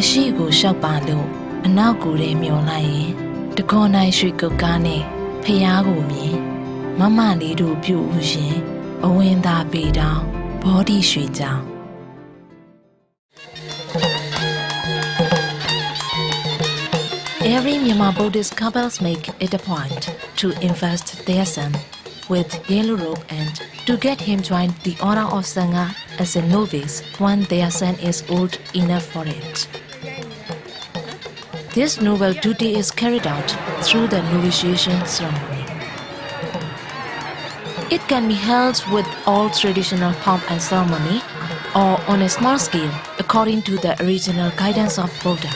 ရှိကိုရှောက်ပါလို့အနောက်ကိုရဲမျောလိုက်ရင်တကောနိုင်ရွှေကုတ်ကားနဲ့ဖျားကိုမြင်မမလေးတို့ပြုတ်ဦးရင်အဝင်းသားပေတောင်ဘောဓိရွှေကြောင် Every Myanmar Buddhist couples make it a point to invest their son with yellow robe and to get him joined the order of Sangha as a novice when their son is old enough for it. This noble duty is carried out through the novitiation ceremony. It can be held with all traditional pomp and ceremony or on a small scale according to the original guidance of Buddha.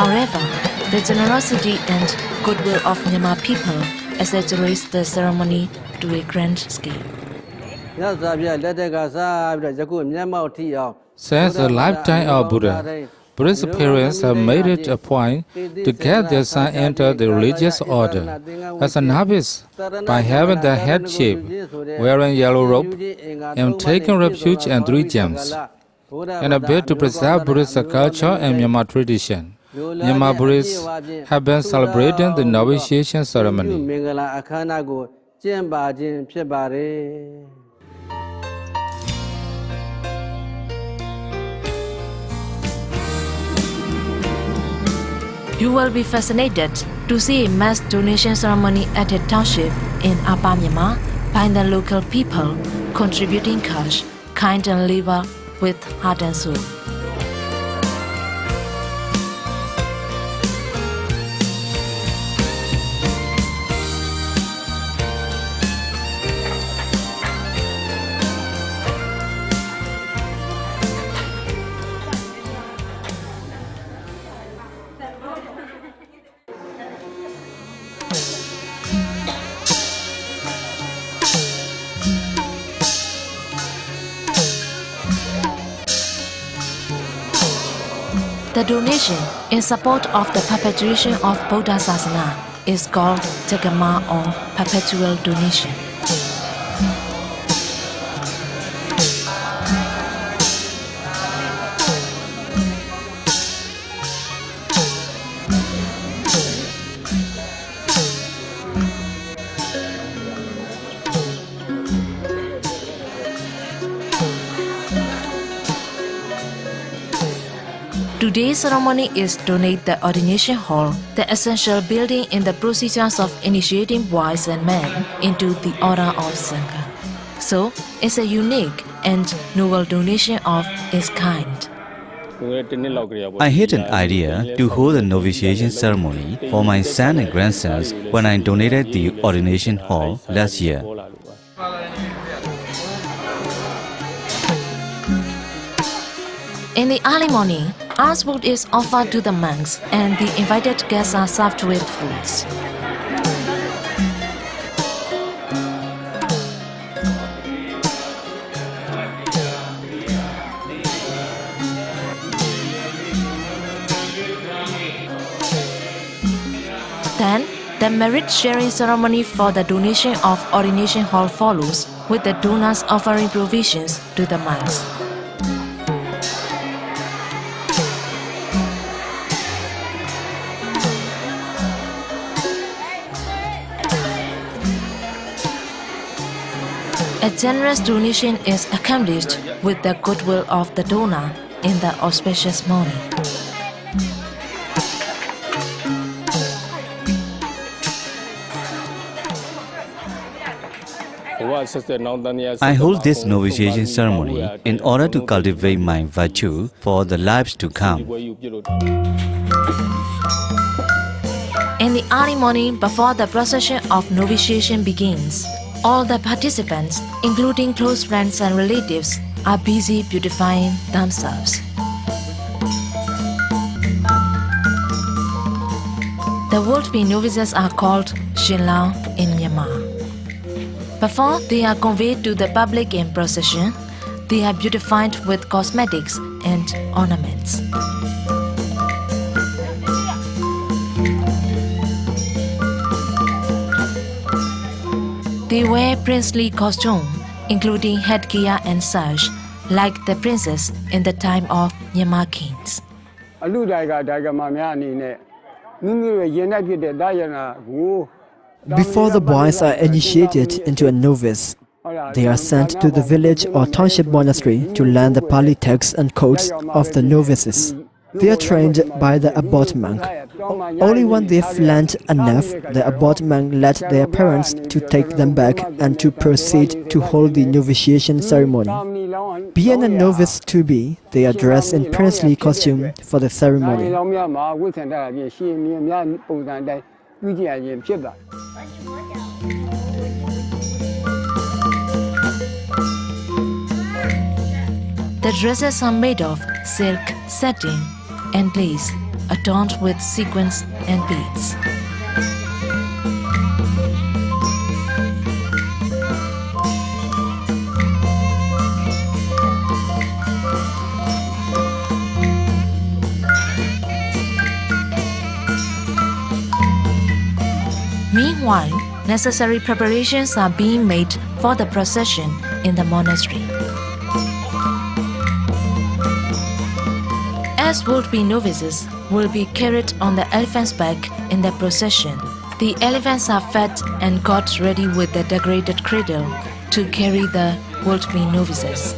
However, the generosity and goodwill of Myanmar people exaggerates the ceremony to a grand scale. Since the lifetime of Buddha, Buddhist parents have made it a point to get their son enter the religious order as a novice by having the head shaved, wearing yellow robe, and taking refuge in 3 gems, in a bid to preserve Buddhist culture and Myanmar tradition. Myanmar Buddhists have been celebrating the novitiation ceremony. You will be fascinated to see a mass donation ceremony at a township in Upper Myanmar by the local people contributing cash, kind and labor with heart and soul. The donation in support of the perpetuation of Buddha Sasana is called Jagama or perpetual donation. Today's ceremony is donate the ordination hall, the essential building in the procedures of initiating boys and men into the order of Sangha. So, it's a unique and noble donation of its kind. I had an idea to hold a novitiation ceremony for my son and grandsons when I donated the ordination hall last year. In the early morning, alms food is offered to the monks and the invited guests are served with fruits. Then, the merit sharing ceremony for the donation of ordination hall follows, with the donors offering provisions to the monks. A generous donation is accomplished with the goodwill of the donor in the auspicious morning. I hold this novitiation ceremony in order to cultivate my virtue for the lives to come. In the early morning before the procession of novitiation begins, all the participants, including close friends and relatives, are busy beautifying themselves. The would-be novices are called Shinlao in Myanmar. Before they are conveyed to the public in procession, they are beautified with cosmetics and ornaments. They wear princely costume, including headgear and sash, like the princess in the time of Myanmar kings. Before the boys are initiated into a novice, they are sent to the village or township monastery to learn the Pali texts and codes of the novices. They are trained by the abbot monk. Only when they've learned enough, the abbot monk led their parents to take them back and to proceed to hold the novitiation ceremony. Being a novice to be, they are dressed in princely costume for the ceremony. The dresses are made of silk, satin, and lace, adorned with sequins and beads. Meanwhile, necessary preparations are being made for the procession in the monastery. As would-be novices will be carried on the elephant's back in the procession, the elephants are fed and got ready with the decorated cradle to carry the would-be novices.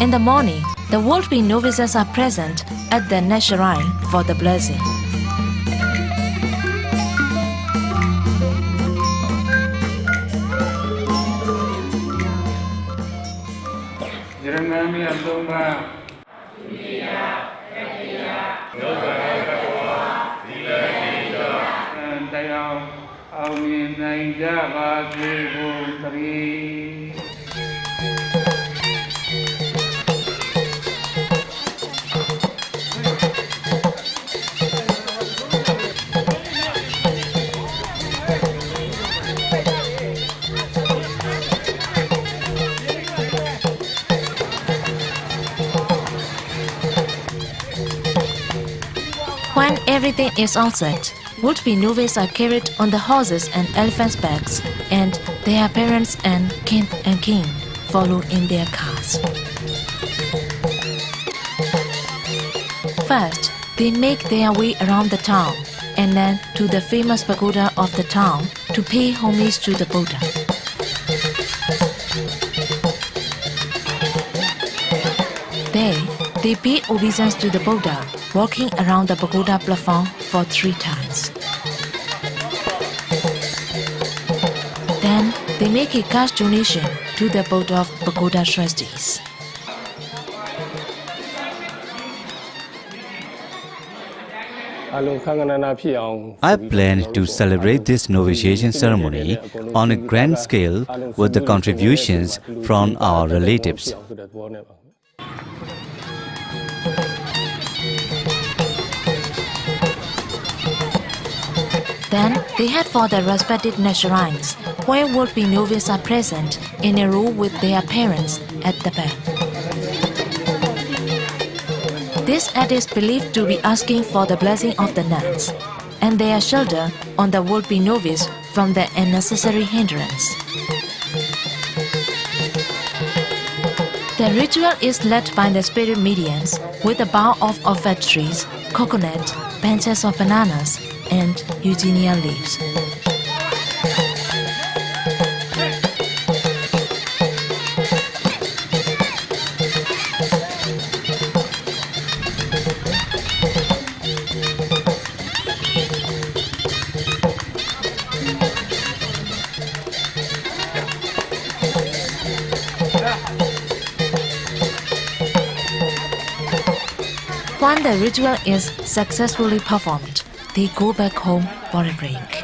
In the morning, the would-be novices are present at the net shrine for the blessing. When everything is all set, would-be novices are carried on the horses and elephants' backs, and their parents and king follow in their cars. First, they make their way around the town and then to the famous pagoda of the town to pay homage to the Buddha. There, they pay obeisance to the Buddha, walking around the pagoda platform for 3 times. Then, they make a cash donation to the board of pagoda trustees. I plan to celebrate this novitiation ceremony on a grand scale with the contributions from our relatives. Then they head for the respective net shrines, where would-be novices are present in a row with their parents at the back. This act is believed to be asking for the blessing of the nuns, and they are sheltered on the would-be novice from the unnecessary hindrance. The ritual is led by the spirit mediums with a bowl of offertories, coconut, bunches of bananas, and eugenia leaves. When the ritual is successfully performed, they go back home for a break.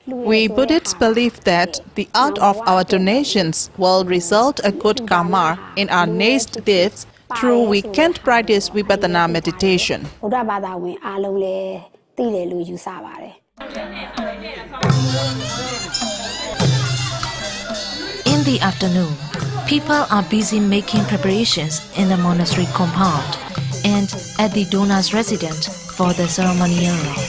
We Buddhists believe that the art of our donations will result a good karma in our next lives through we can't practice vipassana meditation. In the afternoon, People are busy making preparations in the monastery compound and at the donor's residence for the ceremonial round.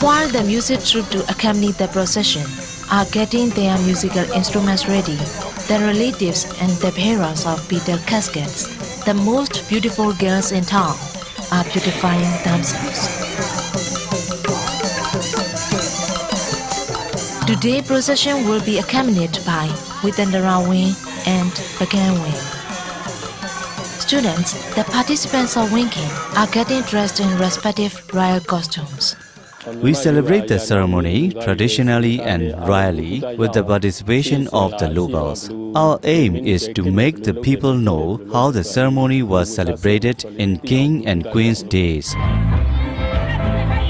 While the music troupe to accompany the procession are getting their musical instruments ready, the relatives and the bearers of betel caskets, the most beautiful girls in town, are beautifying themselves. Today procession will be accompanied by Withandarawin and Baganwin. Students, the participants of Winking, are getting dressed in respective royal costumes. We celebrate the ceremony traditionally and royally with the participation of the locals. Our aim is to make the people know how the ceremony was celebrated in King and Queen's days.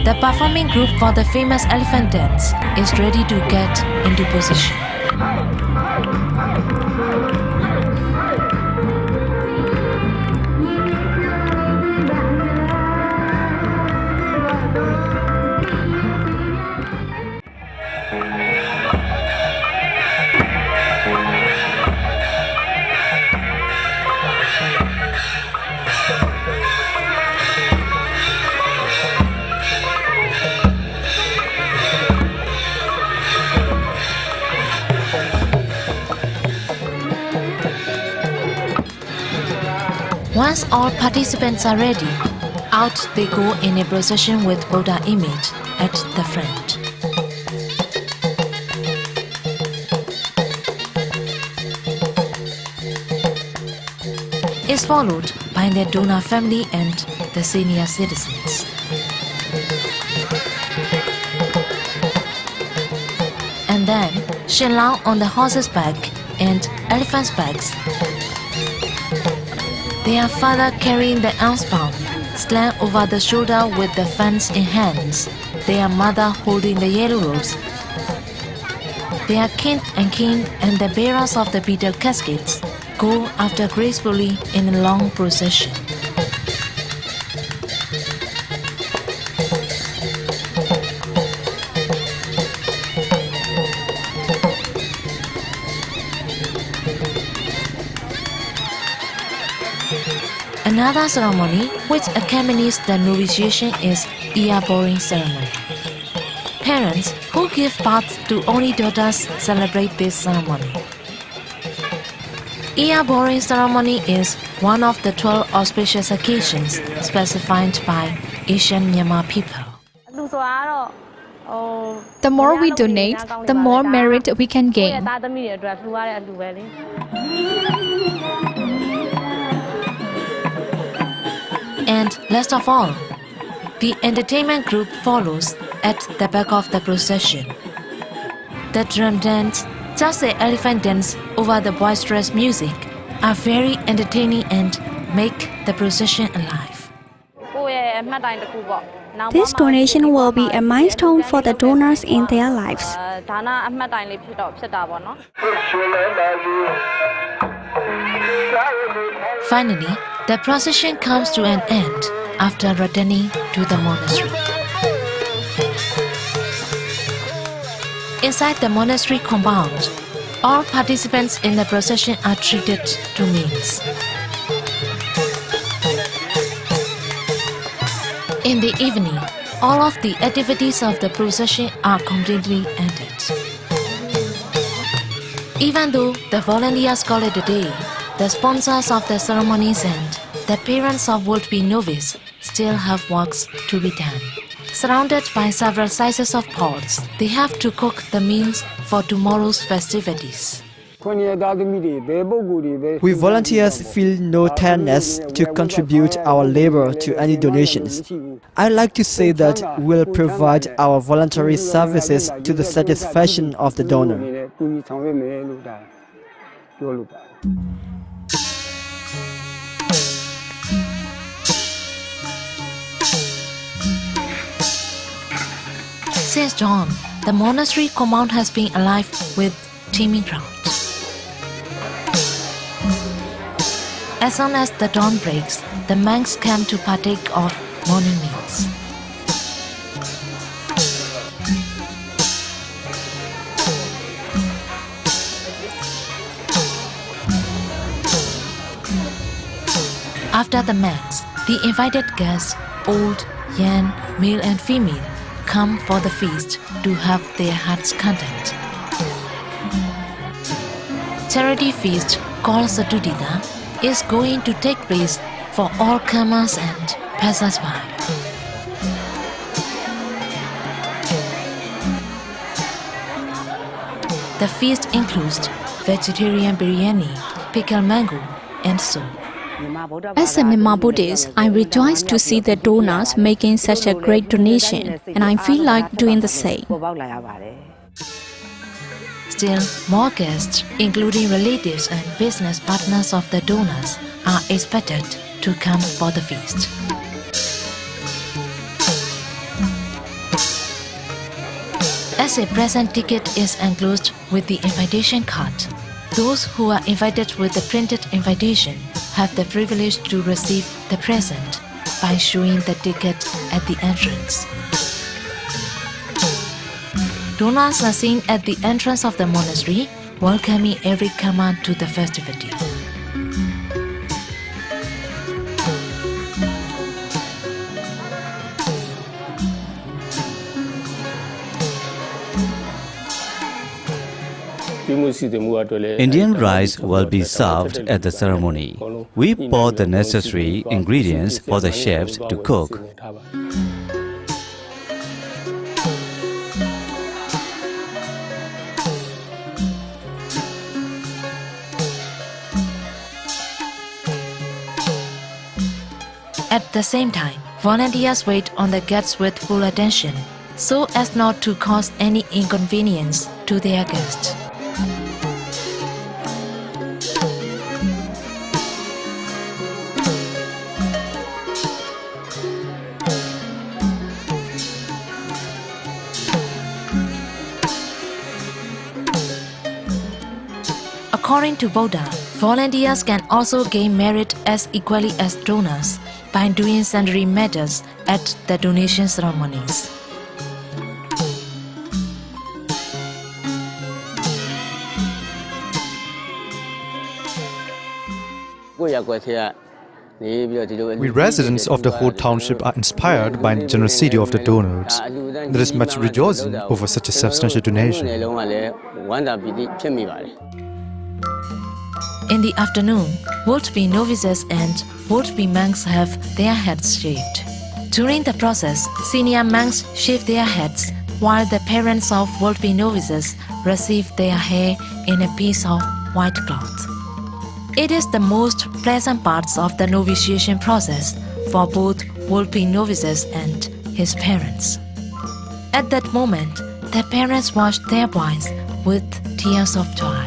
The performing group for the famous elephant dance is ready to get into position. Once all participants are ready, out they go in a procession with Buddha image at the front. Is followed by their donor family and the senior citizens. And then Shenlao on the horse's back and elephant's backs. Their father carrying the alms palm, slung over the shoulder with the fans in hands. Their mother holding the yellow robes. Their king and the bearers of the betel caskets go after gracefully in a long procession. Another ceremony which accompanies the novitiation is ear-boring ceremony. Parents who give birth to only daughters celebrate this ceremony. Ear-boring ceremony is one of the 12 auspicious occasions specified by Asian Myanmar people. The more we donate, the more merit we can gain. And last of all, the entertainment group follows at the back of the procession. The drum dance, just the elephant dance over the boisterous music, are very entertaining and make the procession alive. This donation will be a milestone for the donors in their lives. Finally, the procession comes to an end after returning to the monastery. Inside the monastery compound, all participants in the procession are treated to meals. In the evening, all of the activities of the procession are completely ended. Even though the volunteers call it a day, the sponsors of the ceremonies and the parents of would-be novice still have works to be done. Surrounded by several sizes of pots, they have to cook the meals for tomorrow's festivities. We volunteers feel no tiredness to contribute our labor to any donations. I'd like to say that we'll provide our voluntary services to the satisfaction of the donor. Since dawn, the monastery compound has been alive with teeming crowds. As soon as the dawn breaks, the monks come to partake of morning meals. After the Mass, the invited guests, old, young, male and female, come for the feast to have their heart's content. Charity feast called Satudita is going to take place for all comers and passers-by. The feast includes vegetarian biryani, pickled mango, and soup. As a Myanmar Buddhist, I rejoice to see the donors making such a great donation, and I feel like doing the same. Still, more guests, including relatives and business partners of the donors, are expected to come for the feast. As a present ticket is enclosed with the invitation card, those who are invited with the printed invitation have the privilege to receive the present by showing the ticket at the entrance. Donors are seen at the entrance of the monastery, welcoming every comer to the festivity. Indian rice will be served at the ceremony. We bought the necessary ingredients for the chefs to cook. At the same time, volunteers wait on the guests with full attention, so as not to cause any inconvenience to their guests. According to Buddha, volunteers can also gain merit as equally as donors by doing sundry matters at the donation ceremonies. We residents of the whole township are inspired by the generosity of the donors. There is much rejoicing over such a substantial donation. In the afternoon, would-be novices and would-be monks have their heads shaved. During the process, senior monks shave their heads, while the parents of would-be novices receive their hair in a piece of white cloth. It is the most pleasant parts of the novitiation process for both would-be novices and his parents. At that moment, the parents wash their boys with tears of joy.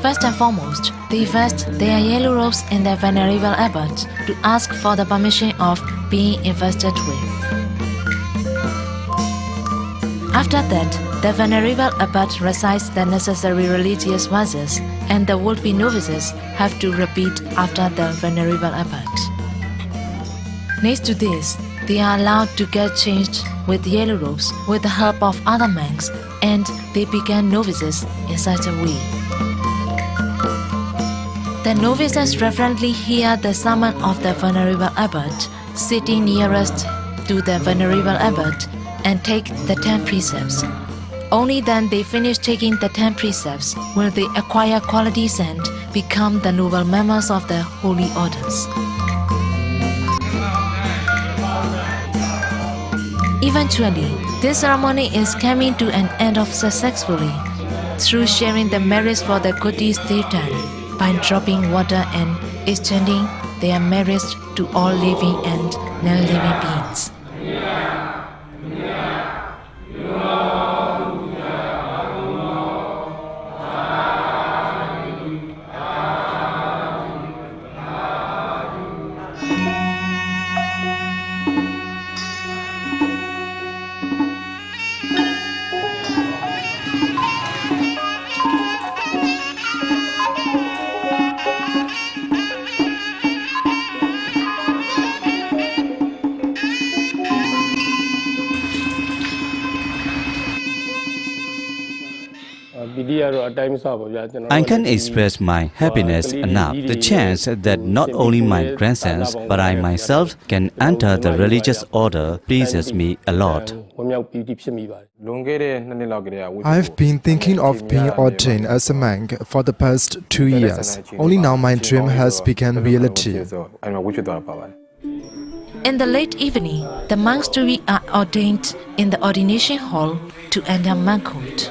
First and foremost, they vest their yellow robes in the venerable abbot to ask for the permission of being invested with. After that, the venerable abbot recites the necessary religious verses, and the would-be novices have to repeat after the venerable abbot. Next to this, they are allowed to get changed with yellow robes with the help of other monks, and they become novices in such a way. The novices reverently hear the sermon of the venerable abbot, sitting nearest to the venerable abbot, and take the 10 precepts. Only then they finish taking the 10 precepts will they acquire qualities and become the noble members of the holy orders. Eventually, this ceremony is coming to an end of successfully through sharing the merits for the good deeds they've done by dropping water and extending their merits to all living and non-living beings. I can express my happiness enough. The chance that not only my grandsons but I myself can enter the religious order pleases me a lot. I've been thinking of being ordained as a monk for the past 2 years. Only now my dream has become reality. In the late evening, the monks to be are ordained in the ordination hall to enter monkhood.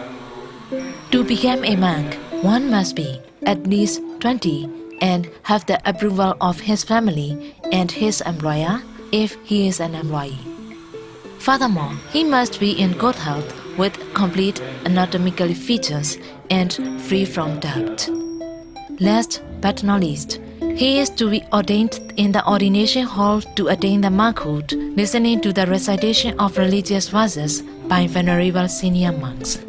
To become a monk, one must be at least 20 and have the approval of his family and his employer if he is an employee. Furthermore, he must be in good health with complete anatomical features and free from doubt. Last but not least, he is to be ordained in the ordination hall to attain the monkhood, listening to the recitation of religious verses by venerable senior monks.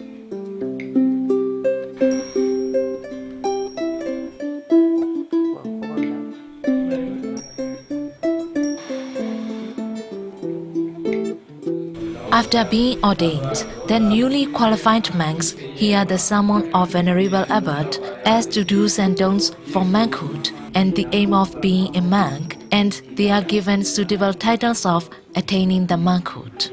After being ordained, the newly qualified monks hear the sermon of Venerable Abbot as to do's and don'ts for monkhood and the aim of being a monk, and they are given suitable titles of attaining the monkhood.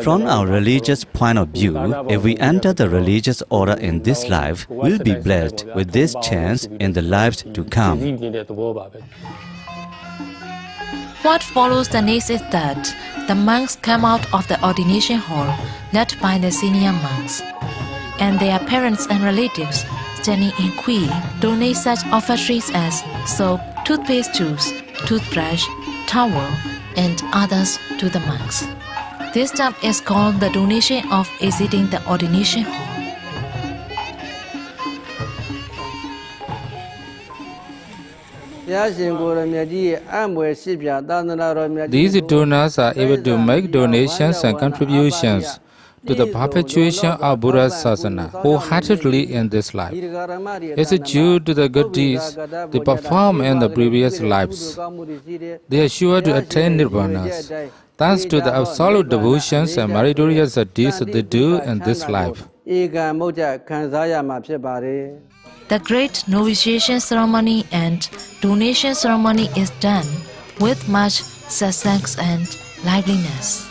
From our religious point of view, if we enter the religious order in this life, we'll be blessed with this chance in the lives to come. What follows the next is that the monks come out of the ordination hall led by the senior monks, and their parents and relatives standing in queue donate such offertories as soap, toothpaste tubes, toothbrush, towel, and others to the monks. This step is called the donation of exiting the ordination hall. These donors are able to make donations and contributions to the perpetuation of Buddha's sasana wholeheartedly in this life. It's due to the good deeds they perform in the previous lives. They are sure to attain nirvana, thanks to the absolute devotions and meritorious deeds they do in this life. The great novitiation ceremony and donation ceremony is done with much success and liveliness.